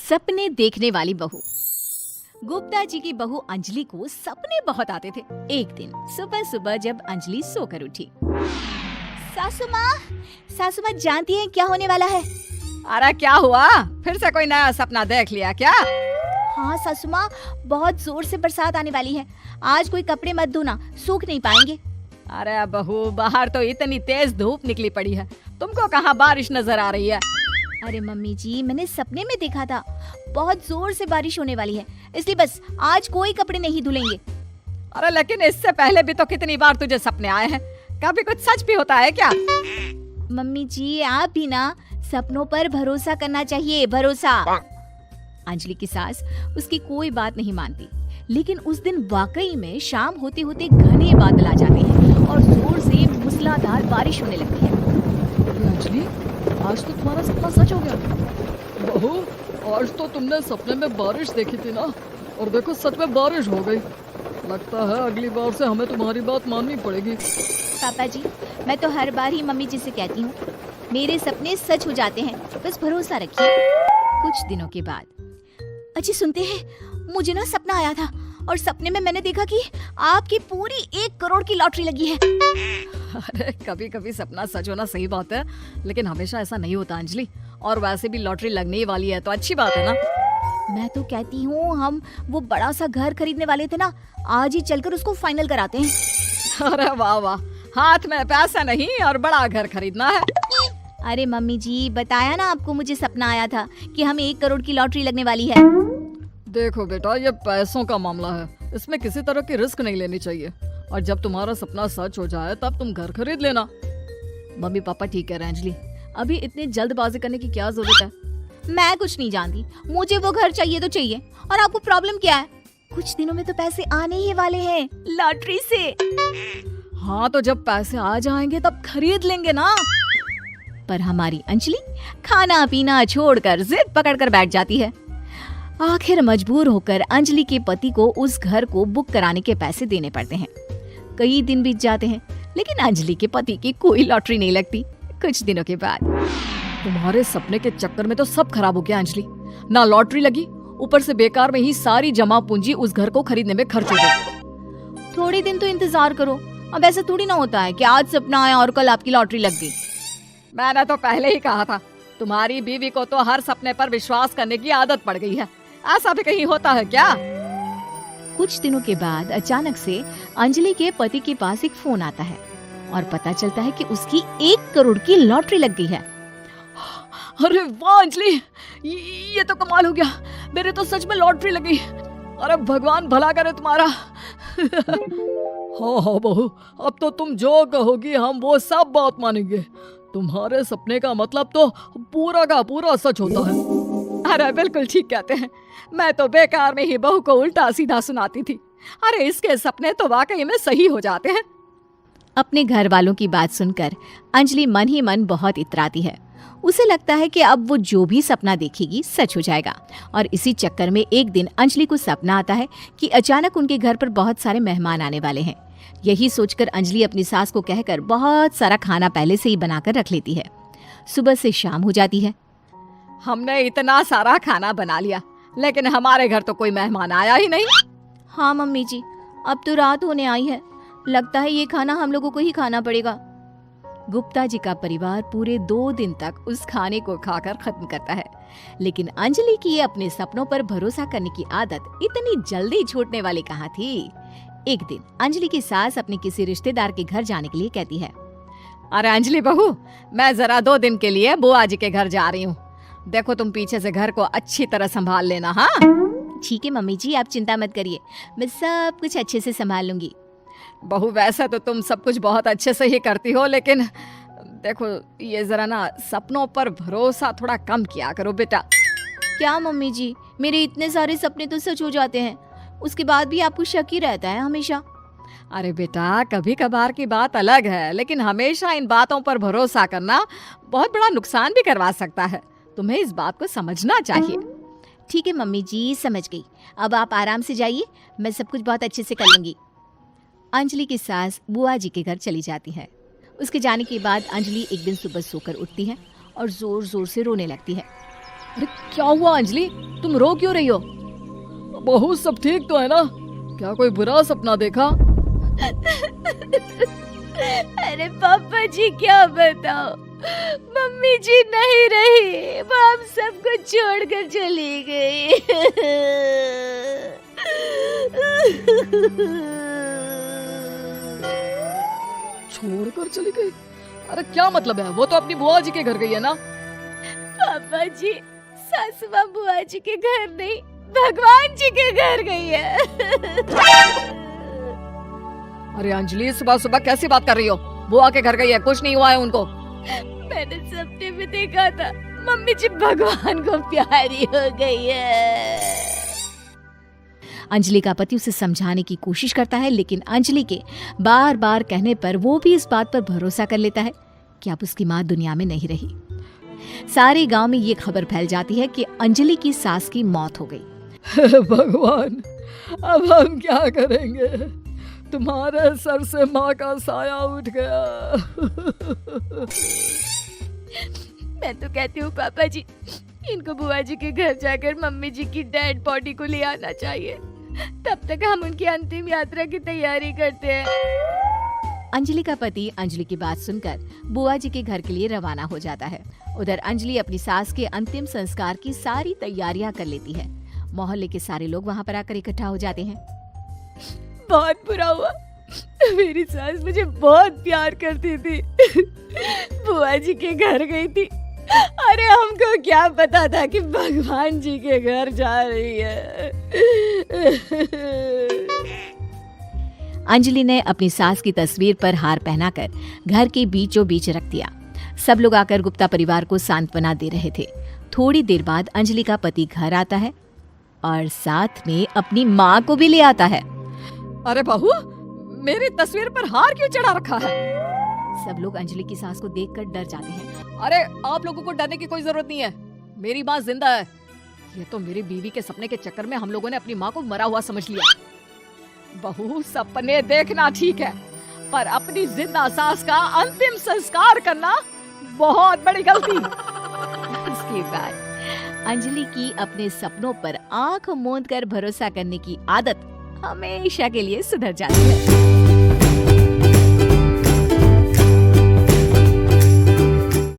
सपने देखने वाली बहू। गुप्ता जी की बहू अंजलि को सपने बहुत आते थे। एक दिन सुबह सुबह जब अंजलि सोकर उठी, सासू माँ जानती हैं क्या होने वाला है? अरे क्या हुआ, फिर से कोई नया सपना देख लिया क्या? हाँ सासू माँ, बहुत जोर से बरसात आने वाली है। आज कोई कपड़े मत धोना, सूख नहीं पाएंगे। अरे बहू, बाहर तो इतनी तेज धूप निकली पड़ी है, तुमको कहाँ बारिश नजर आ रही है? अरे मम्मी जी, मैंने सपने में देखा था बहुत जोर से बारिश होने वाली है, इसलिए बस आज कोई कपड़े नहीं धुलेंगे। अरे लेकिन इससे पहले भी तो कितनी बार तुझे सपने आए हैं, कभी कुछ सच भी होता है क्या? मम्मी जी, आप भी ना सपनों पर भरोसा करना चाहिए, भरोसा। अंजलि की सास उसकी कोई बात नहीं मानती, लेकिन उस दिन वाकई में शाम होते होते घने बादल आ जाते हैं और जोर से मूसलाधार बारिश होने लगती है। अंजलि, आज तो तुम्हारा सपना सच हो गया। बहू, आज तो तुमने सपने में बारिश देखी थी ना, और देखो सच में बारिश हो गई। लगता है अगली बार से हमें तुम्हारी बात माननी पड़ेगी। पापा जी, मैं तो हर बार ही मम्मी जी से कहती हूँ, मेरे सपने सच हो जाते हैं, बस भरोसा रखिए। कुछ दिनों के बाद, अजी सुनते हैं, मुझे ना सपना आया था और सपने में मैंने देखा कि आपकी पूरी 1 करोड़ की लॉटरी लगी है। अरे कभी कभी सपना सच होना सही बात है, लेकिन हमेशा ऐसा नहीं होता अंजलि। और वैसे भी लॉटरी लगने ही वाली है तो अच्छी बात है ना। मैं तो कहती हूँ, हम वो बड़ा सा घर खरीदने वाले थे ना, आज ही चलकर उसको फाइनल कराते हैं। अरे वाह वाह, हाथ में पैसा नहीं और बड़ा घर खरीदना है। अरे मम्मी जी, बताया ना आपको, मुझे सपना आया था कि हमें 1 करोड़ की लॉटरी लगने वाली है। देखो बेटा, ये पैसों का मामला है, इसमें किसी तरह की रिस्क नहीं लेनी चाहिए। और जब तुम्हारा सपना सच हो जाए तब तुम घर खरीद लेना। मम्मी पापा ठीक कह रहे हैं अंजलि, अभी इतनी जल्दबाजी करने की क्या जरूरत है? मैं कुछ नहीं जानती, मुझे वो घर चाहिए तो चाहिए। और आपको प्रॉब्लम क्या है? कुछ दिनों में तो पैसे आने ही वाले हैं लॉटरी से। हाँ तो जब पैसे आ जाएंगे तब खरीद लेंगे ना। पर हमारी अंजलि खाना पीना छोड़कर जिद पकड़कर बैठ जाती है। आखिर मजबूर होकर अंजलि के पति को उस घर को बुक कराने के पैसे देने पड़ते हैं। कई दिन बीत जाते हैं, लेकिन अंजलि के पति की कोई लॉटरी नहीं लगती। कुछ दिनों के बाद, तुम्हारे सपने के चक्कर में तो सब खराब हो गया अंजलि। ना लॉटरी लगी, ऊपर से बेकार में ही सारी जमा पूंजी उस घर को खरीदने में खर्च हो गई। थोड़े दिन तो इंतजार करो, अब ऐसा थोड़ी ना होता है कि आज सपना आया और कल आपकी लॉटरी लग गई। मैंने तो पहले ही कहा था, तुम्हारी बीवी को तो हर सपने पर विश्वास करने की आदत पड़ गई है। ऐसा भी कहीं होता है क्या? कुछ दिनों के बाद अचानक से अंजलि के पति के पास एक फोन आता है और पता चलता है कि उसकी 1 करोड़ की लॉटरी लग गई है। अरे वाह अंजलि, ये तो कमाल हो गया, मेरे तो सच में लॉटरी लगी। अरे भगवान भला करे तुम्हारा। हाँ हाँ बहू, अब तो तुम जो कहोगी हम वो सब बात मानेंगे। तुम्हारे सपने का मतलब तो पूरा का पूरा सच होता है। अरे बिल्कुल ठीक कहते हैं, मैं तो बेकार में ही बहू को उल्टा सीधा सुनाती थी। अरे इसके सपने तो वाकई में सही हो जाते हैं। अपने घर वालों की बात सुनकर अंजलि मन ही मन बहुत इतराती है। उसे लगता है कि अब वो जो भी सपना देखेगी सच हो जाएगा। और इसी चक्कर में एक दिन अंजलि को सपना आता है कि अचानक उनके घर पर बहुत सारे मेहमान आने वाले हैं। यही सोचकर अंजलि अपनी सास को कहकर बहुत सारा खाना पहले से ही बनाकर रख लेती है। सुबह से शाम हो जाती है। हमने इतना सारा खाना बना लिया, लेकिन हमारे घर तो कोई मेहमान आया ही नहीं। हाँ मम्मी जी, अब तो रात होने आई है, लगता है ये खाना हम लोगों को ही खाना पड़ेगा। गुप्ता जी का परिवार पूरे 2 दिन तक उस खाने को खाकर खत्म करता है, लेकिन अंजलि की अपने सपनों पर भरोसा करने की आदत इतनी जल्दी छूटने वाली कहाँ थी। एक दिन अंजलि की सास अपने किसी रिश्तेदार के घर जाने के लिए कहती है, अरे अंजलि बहू, मैं जरा 2 दिन के लिए बुआ जी के घर जा रही हूँ। देखो तुम पीछे से घर को अच्छी तरह संभाल लेना। हाँ ठीक है मम्मी जी, आप चिंता मत करिए, मैं सब कुछ अच्छे से संभाल लूंगी। बहू, वैसे तो तुम सब कुछ बहुत अच्छे से ही करती हो, लेकिन देखो ये जरा ना सपनों पर भरोसा थोड़ा कम किया करो बेटा। क्या मम्मी जी, मेरे इतने सारे सपने तो सच हो जाते हैं, उसके बाद भी आपको शक ही रहता है हमेशा। अरे बेटा, कभी कभार की बात अलग है, लेकिन हमेशा इन बातों पर भरोसा करना बहुत बड़ा नुकसान भी करवा सकता है। तुम्हें इस बात को समझना चाहिए। ठीक है मम्मी जी, समझ गई, अब आप आराम से जाइए, मैं सब कुछ बहुत अच्छे से कर लूंगी। अंजलि की सास बुआ जी के घर चली जाती है। उसके जाने के बाद अंजलि एक दिन सुबह सोकर उठती है और जोर जोर से रोने लगती है। अरे क्या हुआ अंजलि, तुम रो क्यों रही हो? बहू सब ठीक तो है ना? क्या कोई बुरा सपना देखा? अरे पापा जी क्या बताओ, मम्मी जी नहीं रही, वो हम सबको छोड़कर चली गई। छोड़कर चली गई? अरे क्या मतलब है? वो तो अपनी बुआ जी के घर गई है ना? पापा जी, सासू माँ बुआ जी के घर नहीं, भगवान जी के घर गई है। अरे अंजलि, सुबह सुबह कैसी बात कर रही हो? बुआ के घर गई है, कुछ नहीं हुआ है उनको। मैंने सपने में देखा था, मम्मी जी भगवान को प्यारी हो गई है। अंजलि का पति उसे समझाने की कोशिश करता है, लेकिन अंजलि के बार बार कहने पर वो भी इस बात पर भरोसा कर लेता है कि अब उसकी माँ दुनिया में नहीं रही। सारे गांव में ये खबर फैल जाती है कि अंजलि की सास की मौत हो गई। भगवान, अब हम क्या करेंगे? तुम्हारे सर से माँ का साया उठ गया। मैं तो कहती हूँ पापा जी, इनको बुआ जी के घर जाकर मम्मी जी की डेड बॉडी को ले आना चाहिए, तब तक हम उनकी अंतिम यात्रा की तैयारी करते हैं। अंजलि का पति अंजलि की बात सुनकर बुआ जी के घर के लिए रवाना हो जाता है। उधर अंजलि अपनी सास के अंतिम संस्कार की सारी तैयारियां कर लेती है। मोहल्ले के सारे लोग वहां पर आकर इकट्ठा हो जाते हैं। बहुत बुरा हुआ, मेरी सास मुझे बहुत प्यार करती थी, बुआ जी के घर गई थी। अरे हमको क्या पता था कि भगवान जी के घर जा रही है। अंजलि ने अपनी सास की तस्वीर पर हार पहनाकर घर के बीचों बीच रख दिया। सब लोग आकर गुप्ता परिवार को सांत्वना दे रहे थे। थोड़ी देर बाद अंजलि का पति घर आता है और साथ में अपनी माँ को भी ले आता है। अरे बहू, मेरी तस्वीर पर हार क्यों चढ़ा रखा है? सब लोग अंजलि की सास को देखकर डर जाते हैं। अरे आप लोगों को डरने की कोई जरूरत नहीं है, मेरी माँ जिंदा है। ये तो मेरी बीवी के सपने के चक्कर में हम लोगों ने अपनी माँ को मरा हुआ समझ लिया। बहू, सपने देखना ठीक है, पर अपनी जिंदा सास का अंतिम संस्कार करना बहुत बड़ी गलती। उसके बाद अंजलि की अपने सपनों पर आंख मूंद कर भरोसा करने की आदत हमेशा के लिए सुधर जाती है।